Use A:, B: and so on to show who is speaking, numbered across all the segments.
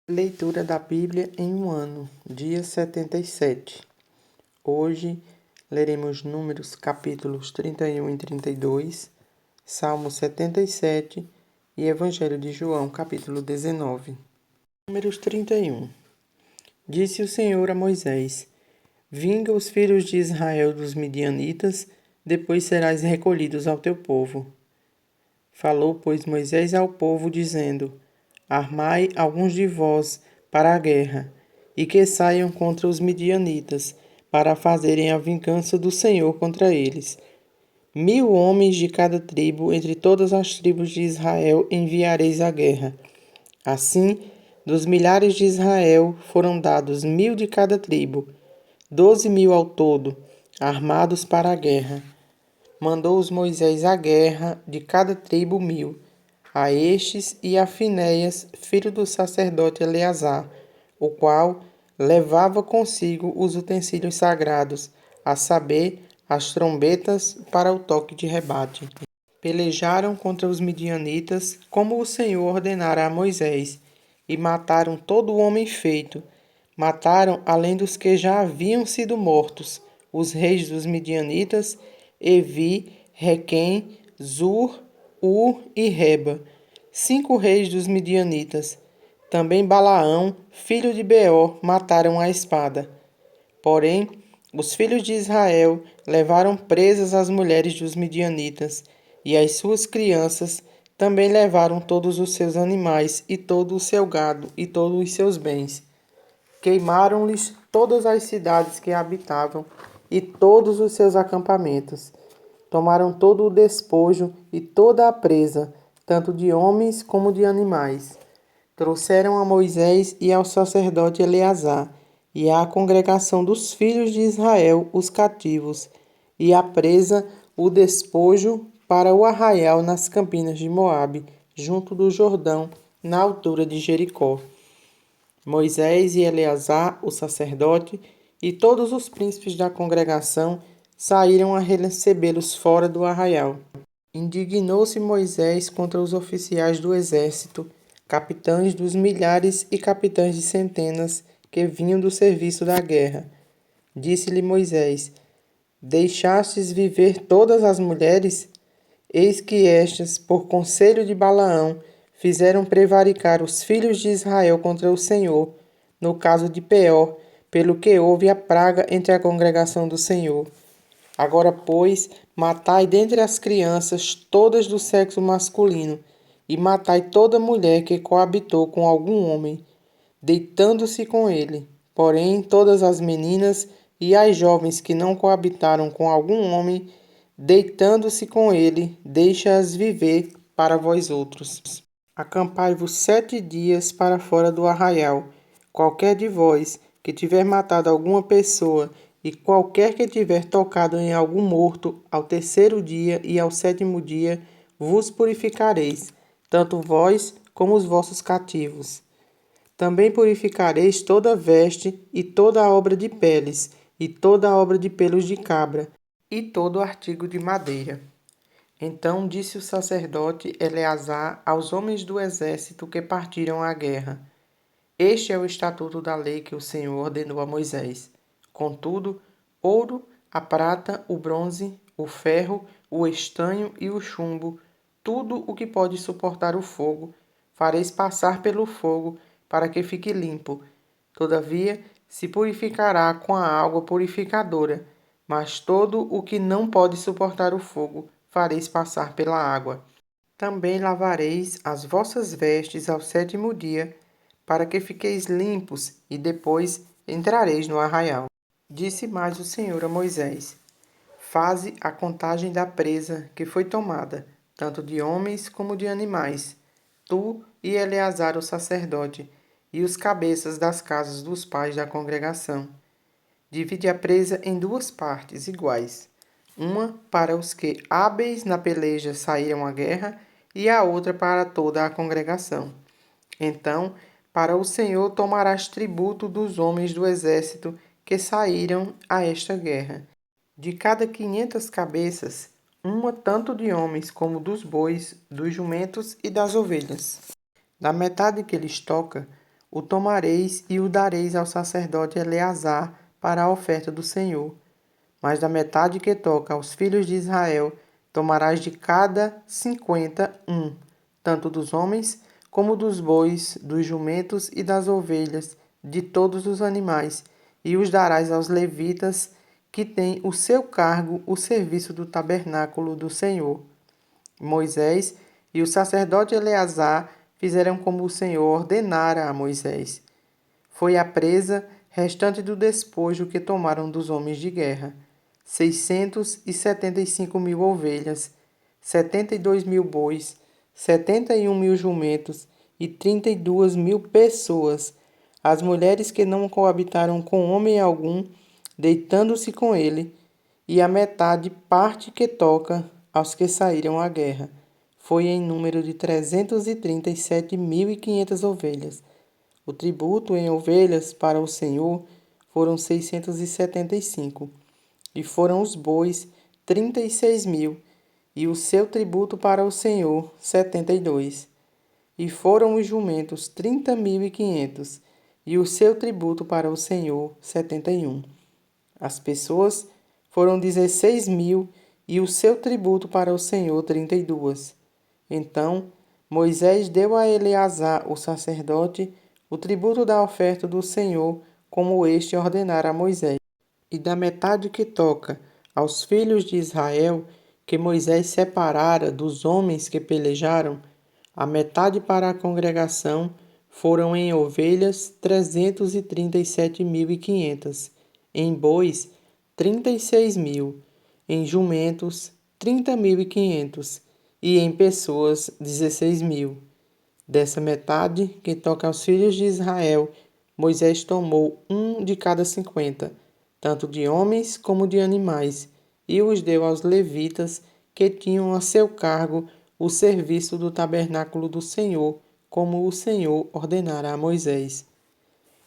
A: Leitura da Bíblia em um ano, dia 77. Hoje leremos Números capítulos 31 e 32, Salmo 77 e Evangelho de João capítulo 19. Números 31. Disse o Senhor a Moisés: Vinga os filhos de Israel dos midianitas, depois serás recolhidos ao teu povo. Falou, pois, Moisés ao povo, dizendo: Armai alguns de vós para a guerra, e que saiam contra os midianitas, para fazerem a vingança do Senhor contra eles. 1000 homens de cada tribo, entre todas as tribos de Israel, enviareis à guerra. Assim, dos milhares de Israel foram dados 1000 de cada tribo, 12.000 ao todo, armados para a guerra. Mandou-os Moisés à guerra, de cada tribo 1000, a estes e a Finéias, filho do sacerdote Eleazar, o qual levava consigo os utensílios sagrados, a saber, as trombetas para o toque de rebate. Pelejaram contra os midianitas, como o Senhor ordenara a Moisés, e mataram todo o homem feito. Mataram, além dos que já haviam sido mortos, os reis dos midianitas, Evi, Requem, Zur, e Reba, 5 reis dos midianitas. Também Balaão, filho de Beor, mataram à espada. Porém, os filhos de Israel levaram presas as mulheres dos midianitas, e as suas crianças também levaram todos os seus animais, e todo o seu gado, e todos os seus bens. Queimaram-lhes todas as cidades que habitavam, e todos os seus acampamentos. Tomaram todo o despojo e toda a presa, tanto de homens como de animais. Trouxeram a Moisés e ao sacerdote Eleazar, e à congregação dos filhos de Israel os cativos, e a presa, o despojo, para o arraial nas campinas de Moabe, junto do Jordão, na altura de Jericó. Moisés e Eleazar, o sacerdote, e todos os príncipes da congregação saíram a recebê-los fora do arraial. Indignou-se Moisés contra os oficiais do exército, capitães dos milhares e capitães de centenas que vinham do serviço da guerra. Disse-lhe Moisés: Deixastes viver todas as mulheres? Eis que estas, por conselho de Balaão, fizeram prevaricar os filhos de Israel contra o Senhor, no caso de Peor, pelo que houve a praga entre a congregação do Senhor. Agora, pois, matai dentre as crianças todas do sexo masculino, e matai toda mulher que coabitou com algum homem, deitando-se com ele. Porém, todas as meninas e as jovens que não coabitaram com algum homem, deitando-se com ele, deixa-as viver para vós outros. Acampai-vos 7 dias para fora do arraial. Qualquer de vós que tiver matado alguma pessoa, e qualquer que tiver tocado em algum morto, ao 3º dia e ao 7º dia, vos purificareis, tanto vós como os vossos cativos. Também purificareis toda veste e toda a obra de peles, e toda a obra de pelos de cabra, e todo artigo de madeira. Então disse o sacerdote Eleazar aos homens do exército que partiram à guerra: Este é o estatuto da lei que o Senhor ordenou a Moisés. Contudo, ouro, a prata, o bronze, o ferro, o estanho e o chumbo, tudo o que pode suportar o fogo, fareis passar pelo fogo, para que fique limpo. Todavia, se purificará com a água purificadora, mas todo o que não pode suportar o fogo, fareis passar pela água. Também lavareis as vossas vestes ao 7º dia, para que fiqueis limpos, e depois entrareis no arraial. Disse mais o Senhor a Moisés: Faze a contagem da presa que foi tomada, tanto de homens como de animais, tu e Eleazar o sacerdote, e os cabeças das casas dos pais da congregação. Divide a presa em 2 partes iguais, uma para os que hábeis na peleja saíram à guerra, e a outra para toda a congregação. Então, para o Senhor tomarás tributo dos homens do exército que saíram a esta guerra. De cada 500 cabeças, uma tanto de homens como dos bois, dos jumentos e das ovelhas. Da metade que lhes toca, o tomareis e o dareis ao sacerdote Eleazar para a oferta do Senhor. Mas da metade que toca aos filhos de Israel, tomarás de cada 50 tanto dos homens como dos bois, dos jumentos e das ovelhas, de todos os animais, e os darás aos levitas, que têm o seu cargo o serviço do tabernáculo do Senhor. Moisés e o sacerdote Eleazar fizeram como o Senhor ordenara a Moisés. Foi a presa restante do despojo que tomaram dos homens de guerra: 675.000 ovelhas, 72.000 bois, 71.000 jumentos e 32.000 pessoas. As mulheres que não coabitaram com homem algum, deitando-se com ele, e a metade parte que toca aos que saíram à guerra. Foi em número de 337.500 ovelhas. O tributo em ovelhas para o Senhor foram 675, e foram os bois 36.000, e o seu tributo para o Senhor 72. E foram os jumentos 30.500, e o seu tributo para o Senhor 71. As pessoas foram 16.000, e o seu tributo para o Senhor 32. Então Moisés deu a Eleazar, o sacerdote, o tributo da oferta do Senhor, como este ordenara a Moisés. E da metade que toca aos filhos de Israel, que Moisés separara dos homens que pelejaram, a metade para a congregação foram em ovelhas 337.500, em bois 36.000, em jumentos 30.500 e em pessoas 16.000. Dessa metade que toca aos filhos de Israel, Moisés tomou de cada 50, tanto de homens como de animais, e os deu aos levitas, que tinham a seu cargo o serviço do tabernáculo do Senhor, como o Senhor ordenara a Moisés.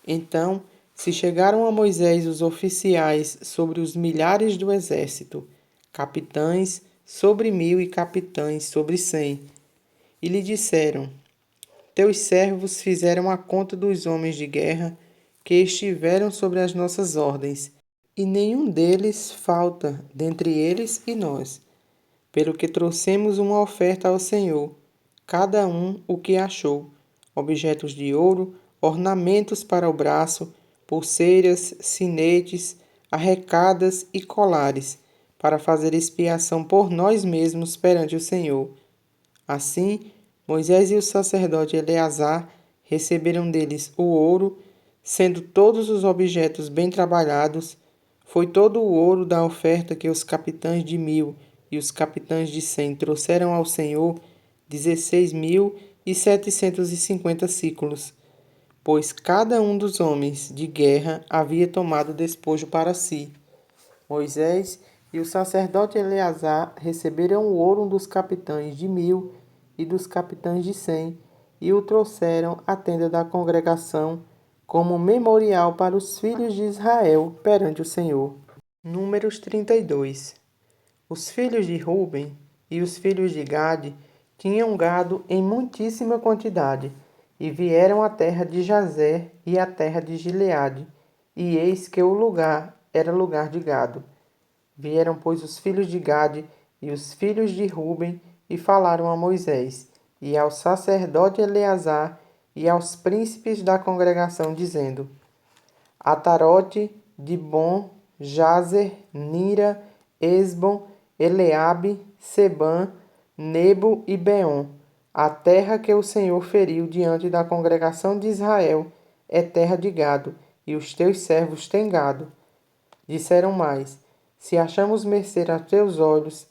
A: Então se chegaram a Moisés os oficiais sobre os milhares do exército, capitães sobre 1.000 e capitães sobre 100, e lhe disseram: Teus servos fizeram a conta dos homens de guerra que estiveram sobre as nossas ordens, e nenhum deles falta dentre eles e nós. Pelo que trouxemos uma oferta ao Senhor, cada um o que achou: objetos de ouro, ornamentos para o braço, pulseiras, sinetes, arrecadas e colares, para fazer expiação por nós mesmos perante o Senhor. Assim, Moisés e o sacerdote Eleazar receberam deles o ouro, sendo todos os objetos bem trabalhados. Foi todo o ouro da oferta que os capitães de 1.000 e os capitães de 100 trouxeram ao Senhor, 16.750 siclos, pois cada um dos homens de guerra havia tomado despojo para si. Moisés e o sacerdote Eleazar receberam o ouro dos capitães de 1.000 e dos capitães de 100, e o trouxeram à tenda da congregação como memorial para os filhos de Israel perante o Senhor. Números 32. Os filhos de Ruben e os filhos de Gade tinham gado em muitíssima quantidade, e vieram à terra de Jazer e à terra de Gileade, e eis que o lugar era lugar de gado. Vieram, pois, os filhos de Gade e os filhos de Ruben, e falaram a Moisés, e ao sacerdote Eleazar, e aos príncipes da congregação, dizendo: Atarote, Dibon, Jazer, Nira, Esbom, Eleabe, Sebã, Nebo e Beon, a terra que o Senhor feriu diante da congregação de Israel é terra de gado, e os teus servos têm gado. Disseram mais: Se achamos mercê a teus olhos,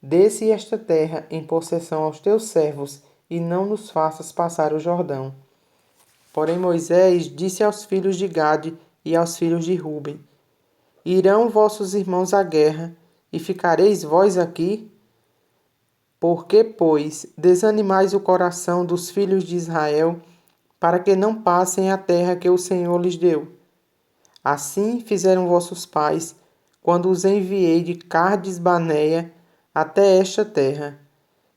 A: dê-se esta terra em possessão aos teus servos, e não nos faças passar o Jordão. Porém Moisés disse aos filhos de Gade e aos filhos de Ruben: Irão vossos irmãos à guerra, e ficareis vós aqui? Por que, pois, desanimais o coração dos filhos de Israel, para que não passem a terra que o Senhor lhes deu? Assim fizeram vossos pais, quando os enviei de Cardes Baneia até esta terra.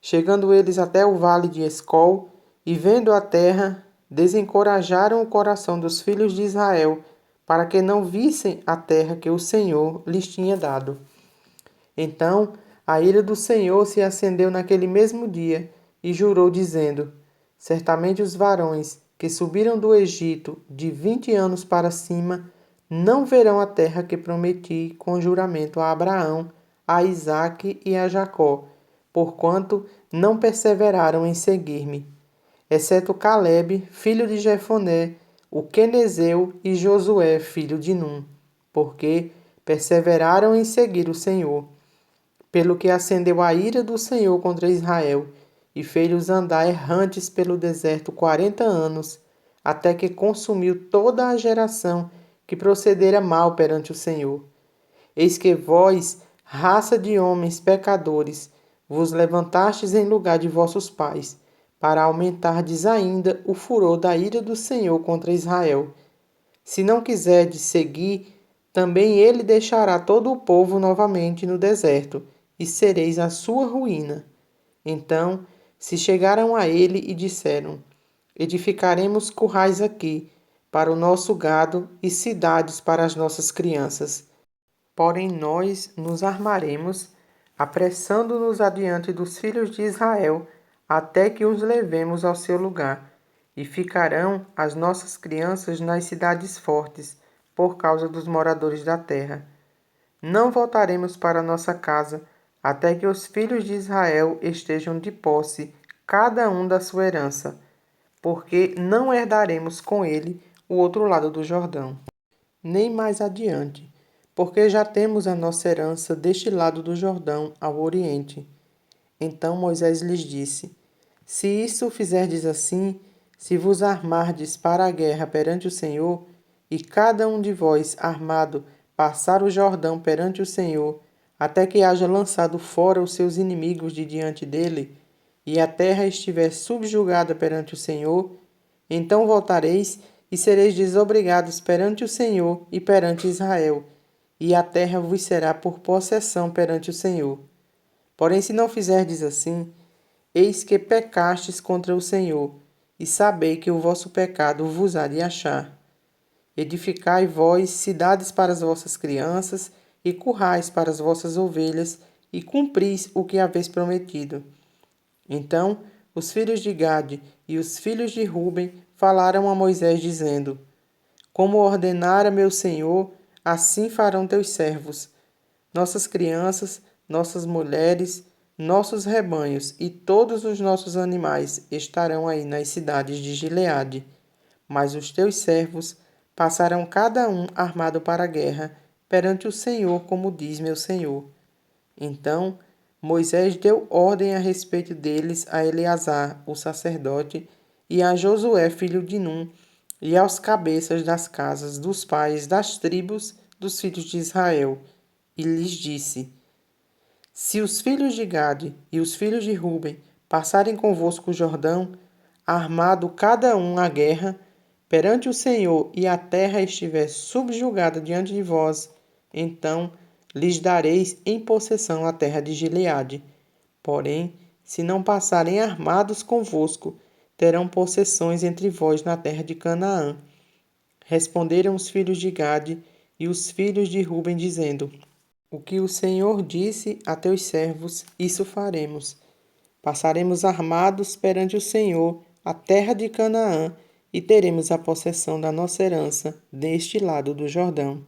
A: Chegando eles até o vale de Escol, e vendo a terra, desencorajaram o coração dos filhos de Israel, para que não vissem a terra que o Senhor lhes tinha dado. Então a ira do Senhor se acendeu naquele mesmo dia, e jurou, dizendo: Certamente os varões que subiram do Egito de 20 anos para cima não verão a terra que prometi com juramento a Abraão, a Isaque e a Jacó, porquanto não perseveraram em seguir-me, exceto Calebe, filho de Jefoné, o quenezeu, e Josué, filho de Num, porque perseveraram em seguir o Senhor. Pelo que acendeu a ira do Senhor contra Israel, e fez-os andar errantes pelo deserto 40 anos, até que consumiu toda a geração que procedera mal perante o Senhor. Eis que vós, raça de homens pecadores, vos levantastes em lugar de vossos pais, para aumentardes ainda o furor da ira do Senhor contra Israel. Se não quiserdes seguir, também ele deixará todo o povo novamente no deserto, e sereis a sua ruína. Então se chegaram a ele e disseram: Edificaremos currais aqui, para o nosso gado, e cidades para as nossas crianças. Porém nós nos armaremos, apressando-nos adiante dos filhos de Israel, até que os levemos ao seu lugar, e ficarão as nossas crianças nas cidades fortes, por causa dos moradores da terra. Não voltaremos para nossa casa, até que os filhos de Israel estejam de posse, cada um da sua herança, porque não herdaremos com ele o outro lado do Jordão, nem mais adiante, porque já temos a nossa herança deste lado do Jordão, ao oriente. Então Moisés lhes disse: Se isso fizerdes assim, se vos armardes para a guerra perante o Senhor, e cada um de vós armado passar o Jordão perante o Senhor, até que haja lançado fora os seus inimigos de diante dele, e a terra estiver subjugada perante o Senhor, então voltareis e sereis desobrigados perante o Senhor e perante Israel, e a terra vos será por possessão perante o Senhor. Porém, se não fizerdes assim, eis que pecastes contra o Senhor, e sabei que o vosso pecado vos há de achar. Edificai vós cidades para as vossas crianças, e currais para as vossas ovelhas, e cumpris o que haveis prometido. Então os filhos de Gade e os filhos de Ruben falaram a Moisés, dizendo: Como ordenara meu Senhor, assim farão teus servos. Nossas crianças, nossas mulheres, nossos rebanhos e todos os nossos animais estarão aí nas cidades de Gileade. Mas os teus servos passarão cada um armado para a guerra perante o Senhor, como diz meu Senhor. Então Moisés deu ordem a respeito deles a Eleazar, o sacerdote, e a Josué, filho de Num, e aos cabeças das casas dos pais das tribos dos filhos de Israel, e lhes disse: Se os filhos de Gade e os filhos de Ruben passarem convosco o Jordão, armado cada um à guerra, perante o Senhor, e a terra estiver subjugada diante de vós, então lhes dareis em possessão a terra de Gileade. Porém, se não passarem armados convosco, terão possessões entre vós na terra de Canaã. Responderam os filhos de Gade e os filhos de Ruben, dizendo: O que o Senhor disse a teus servos, isso faremos. Passaremos armados perante o Senhor a terra de Canaã, e teremos a possessão da nossa herança deste lado do Jordão.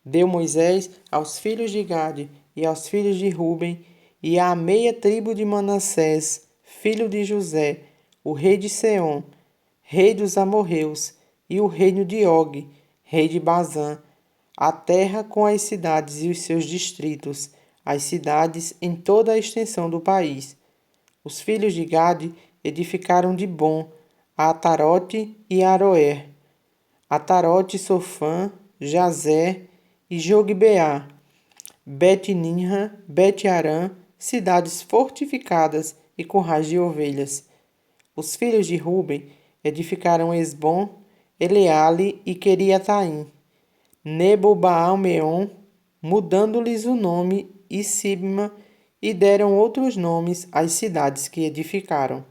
A: Deu Moisés aos filhos de Gade e aos filhos de Ruben e à meia tribo de Manassés, filho de José, o rei de Seom, rei dos amorreus, e o reino de Og, rei de Bazã, a terra com as cidades e os seus distritos, as cidades em toda a extensão do país. Os filhos de Gade edificaram Dibom, a Atarote e a Aroer, Atarote, Sofã, Jazer e Jogbeá, Bet-Nimra, Bet-Arã, cidades fortificadas e currais de ovelhas. Os filhos de Ruben edificaram Esbom, Eleale e Queriataim, Nebo-Baal-Meon, mudando-lhes o nome, e Sibma, e deram outros nomes às cidades que edificaram.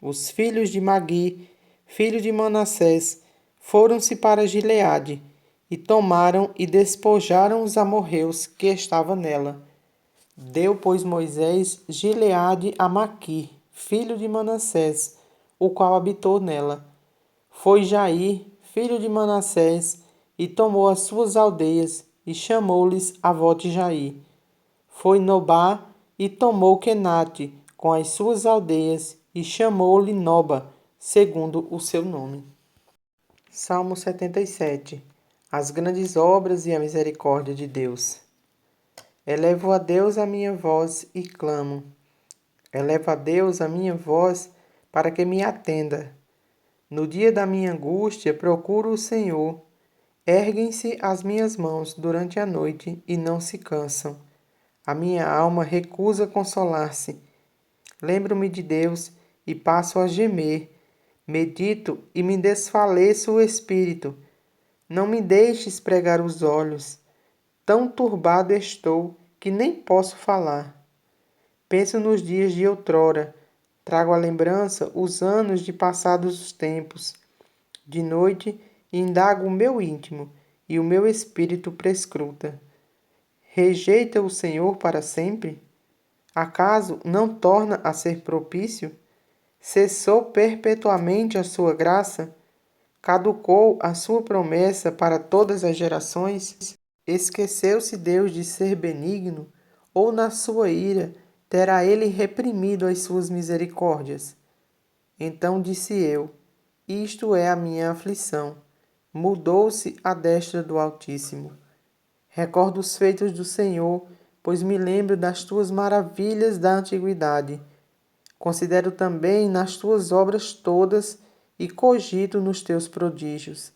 A: Os filhos de Magui, filho de Manassés, foram-se para Gileade, e tomaram e despojaram os amorreus que estavam nela. Deu, pois, Moisés Gileade a Maquir, filho de Manassés, o qual habitou nela. Foi Jair, filho de Manassés, e tomou as suas aldeias, e chamou-lhes Avote Jair. Foi Nobá, e tomou Quenate, com as suas aldeias, e chamou-lhe Noba, segundo o seu nome. Salmo 77. As grandes obras e a misericórdia de Deus. Elevo a Deus a minha voz e clamo. Elevo a Deus a minha voz para que me atenda. No dia da minha angústia procuro o Senhor. Erguem-se as minhas mãos durante a noite e não se cansam. A minha alma recusa consolar-se. Lembro-me de Deus e passo a gemer. Medito e me desfaleço o espírito. Não me deixes pregar os olhos. Tão turbado estou que nem posso falar. Penso nos dias de outrora. Trago à lembrança os anos de passados os tempos. De noite indago o meu íntimo e o meu espírito prescruta. Rejeita o Senhor para sempre? Acaso não torna a ser propício? Cessou perpetuamente a sua graça? Caducou a sua promessa para todas as gerações? Esqueceu-se Deus de ser benigno? Ou na sua ira terá ele reprimido as suas misericórdias? Então disse eu: isto é a minha aflição. Mudou-se a destra do Altíssimo. Recordo os feitos do Senhor, pois me lembro das tuas maravilhas da antiguidade. Considero também nas tuas obras todas e cogito nos teus prodígios.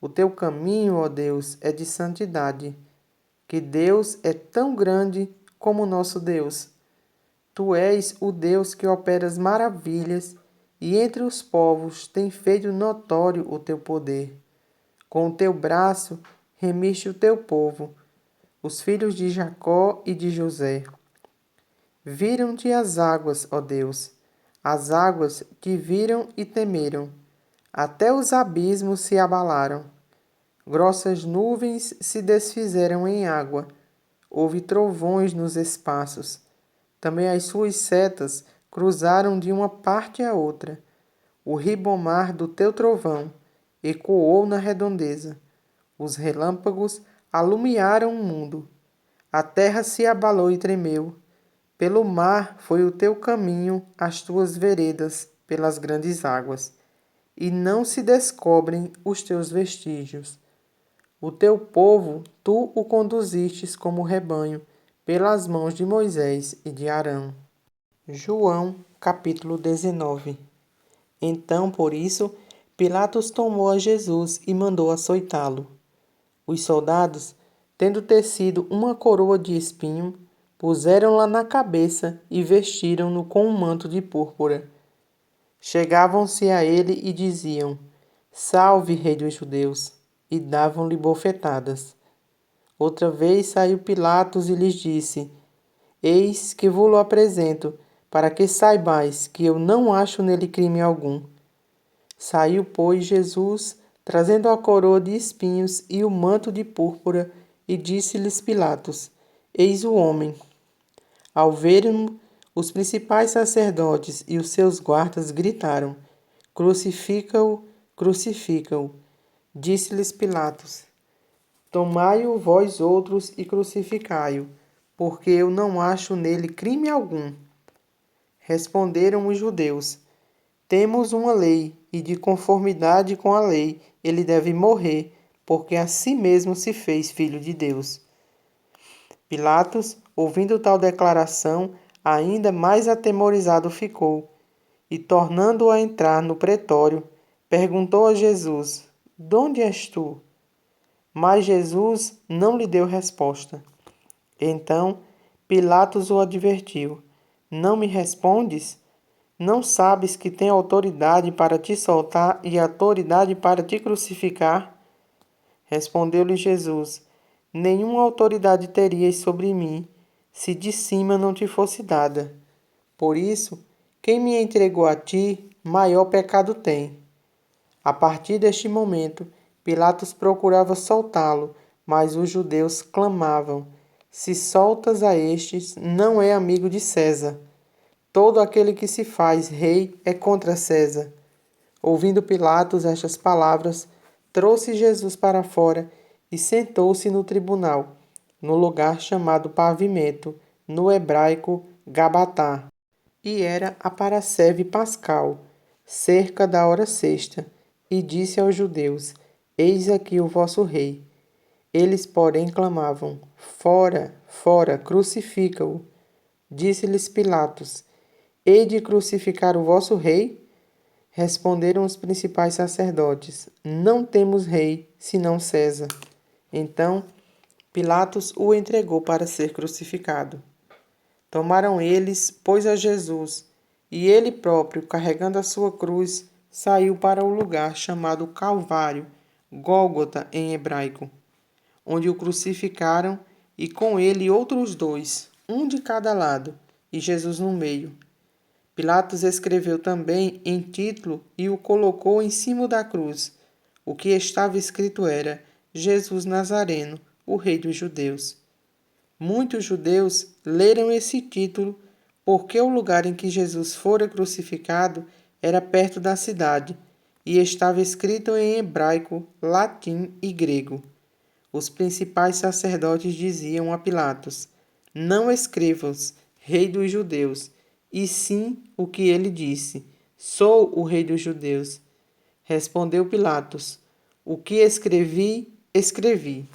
A: O teu caminho, ó Deus, é de santidade. Que Deus é tão grande como nosso Deus. Tu és o Deus que operas maravilhas e entre os povos tem feito notório o teu poder. Com o teu braço remiste o teu povo, os filhos de Jacó e de José. Viram-te as águas, ó Deus, as águas te viram e temeram. Até os abismos se abalaram. Grossas nuvens se desfizeram em água. Houve trovões nos espaços. Também as suas setas cruzaram de uma parte a outra. O ribomar do teu trovão ecoou na redondeza. Os relâmpagos alumiaram o mundo. A terra se abalou e tremeu. Pelo mar foi o teu caminho, as tuas veredas, pelas grandes águas. E não se descobrem os teus vestígios. O teu povo, tu o conduzistes como rebanho, pelas mãos de Moisés e de Arão. João, capítulo 19. Então, por isso, Pilatos tomou a Jesus e mandou açoitá-lo. Os soldados, tendo tecido uma coroa de espinho, puseram-la na cabeça e vestiram-no com um manto de púrpura. Chegavam-se a ele e diziam: Salve, Rei dos Judeus! E davam-lhe bofetadas. Outra vez saiu Pilatos e lhes disse: Eis que vos-lo apresento, para que saibais que eu não acho nele crime algum. Saiu, pois, Jesus, trazendo a coroa de espinhos e o manto de púrpura, e disse-lhes Pilatos: Eis o homem. Ao verem-no, os principais sacerdotes e os seus guardas gritaram: Crucifica-o, crucifica-o. Disse-lhes Pilatos: Tomai-o vós outros e crucificai-o, porque eu não acho nele crime algum. Responderam os judeus: Temos uma lei, e de conformidade com a lei ele deve morrer, porque a si mesmo se fez filho de Deus. Pilatos, ouvindo tal declaração, ainda mais atemorizado ficou, e tornando a entrar no pretório, perguntou a Jesus: De onde és tu? Mas Jesus não lhe deu resposta. Então Pilatos o advertiu: Não me respondes? Não sabes que tenho autoridade para te soltar e autoridade para te crucificar? Respondeu-lhe Jesus: Nenhuma autoridade terias sobre mim, se de cima não te fosse dada. Por isso, quem me entregou a ti, maior pecado tem. A partir deste momento, Pilatos procurava soltá-lo, mas os judeus clamavam: Se soltas a estes, não é amigo de César. Todo aquele que se faz rei é contra César. Ouvindo Pilatos estas palavras, trouxe Jesus para fora e sentou-se no tribunal, no lugar chamado Pavimento, no hebraico Gabatá. E era a parasceve pascal, cerca da hora sexta, e disse aos judeus: Eis aqui o vosso rei. Eles, porém, clamavam: Fora, fora, crucifica-o. Disse-lhes Pilatos: Hei de crucificar o vosso rei? Responderam os principais sacerdotes: Não temos rei, senão César. Então Pilatos o entregou para ser crucificado. Tomaram eles, pois, a Jesus, e ele próprio, carregando a sua cruz, saiu para o lugar chamado Calvário, Gólgota em hebraico, onde o crucificaram, e com ele outros dois, um de cada lado, e Jesus no meio. Pilatos escreveu também em título e o colocou em cima da cruz. O que estava escrito era: Jesus Nazareno, o Rei dos Judeus. Muitos judeus leram esse título porque o lugar em que Jesus fora crucificado era perto da cidade e estava escrito em hebraico, latim e grego. Os principais sacerdotes diziam a Pilatos: Não escrevas, Rei dos Judeus, e sim o que ele disse: Sou o Rei dos Judeus. Respondeu Pilatos: O que escrevi, escrevi.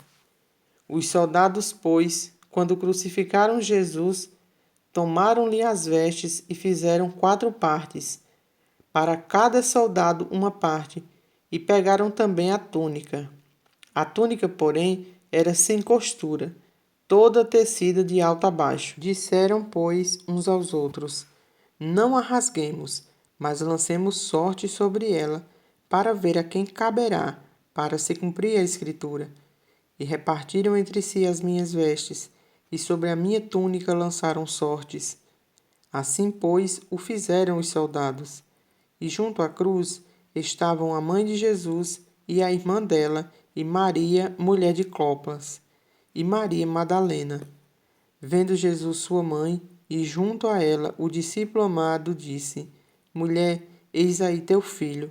A: Os soldados, pois, quando crucificaram Jesus, tomaram-lhe as vestes e fizeram 4 partes, para cada soldado uma parte, e pegaram também a túnica. A túnica, porém, era sem costura, toda tecida de alto a baixo. Disseram, pois, uns aos outros: Não a rasguemos, mas lancemos sorte sobre ela, para ver a quem caberá, para se cumprir a Escritura. E repartiram entre si as minhas vestes, e sobre a minha túnica lançaram sortes. Assim, pois, o fizeram os soldados. E junto à cruz estavam a mãe de Jesus e a irmã dela, e Maria, mulher de Clopas, e Maria Madalena. Vendo Jesus sua mãe, e junto a ela o discípulo amado, disse: Mulher, eis aí teu filho.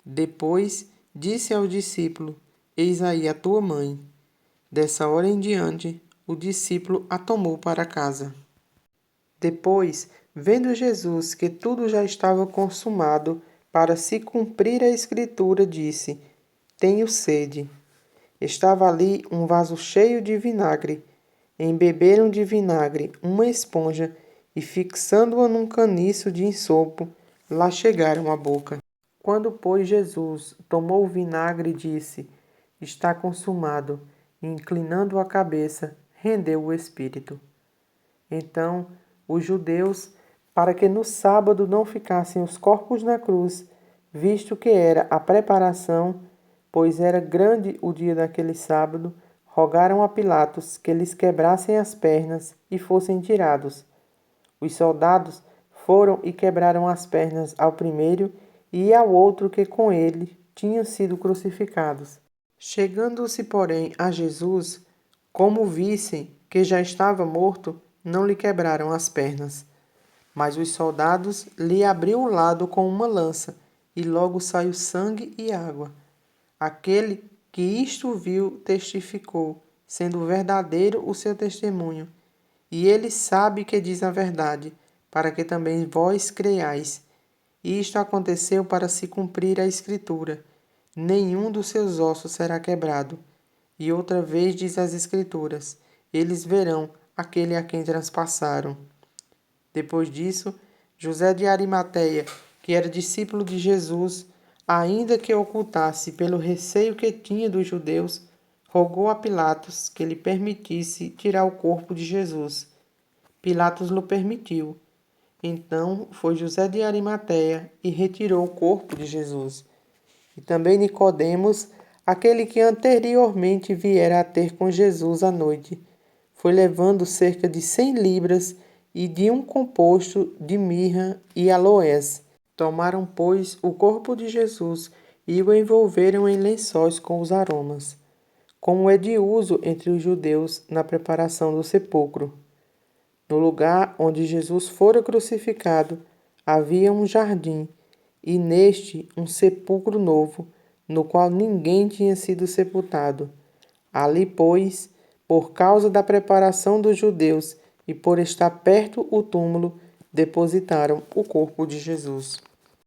A: Depois disse ao discípulo: Eis aí a tua mãe. Dessa hora em diante, o discípulo a tomou para casa. Depois, vendo Jesus que tudo já estava consumado, para se cumprir a Escritura, disse: Tenho sede. Estava ali um vaso cheio de vinagre. Embeberam de vinagre uma esponja e, fixando-a num caniço de ensopo, lá chegaram à boca. Quando, pois, Jesus tomou o vinagre, disse: Está consumado, e, inclinando a cabeça, rendeu o espírito. Então, os judeus, para que no sábado não ficassem os corpos na cruz, visto que era a preparação, pois era grande o dia daquele sábado, rogaram a Pilatos que lhes quebrassem as pernas e fossem tirados. Os soldados foram e quebraram as pernas ao primeiro e ao outro que com ele tinham sido crucificados. Chegando-se, porém, a Jesus, como vissem que já estava morto, não lhe quebraram as pernas. Mas os soldados lhe abriram o lado com uma lança, e logo saiu sangue e água. Aquele que isto viu testificou, sendo verdadeiro o seu testemunho. E ele sabe que diz a verdade, para que também vós creiais. E isto aconteceu para se cumprir a Escritura: nenhum dos seus ossos será quebrado. E outra vez diz as Escrituras: eles verão aquele a quem transpassaram. Depois disso, José de Arimateia, que era discípulo de Jesus, ainda que ocultasse pelo receio que tinha dos judeus, rogou a Pilatos que lhe permitisse tirar o corpo de Jesus. Pilatos lhe permitiu. Então foi José de Arimateia e retirou o corpo de Jesus. E também Nicodemos, aquele que anteriormente viera a ter com Jesus à noite, foi levando cerca de 100 libras e de um composto de mirra e aloés. Tomaram, pois, o corpo de Jesus e o envolveram em lençóis com os aromas, como é de uso entre os judeus na preparação do sepulcro. No lugar onde Jesus fora crucificado, havia um jardim, e neste um sepulcro novo, no qual ninguém tinha sido sepultado. Ali, pois, por causa da preparação dos judeus e por estar perto o túmulo, depositaram o corpo de Jesus.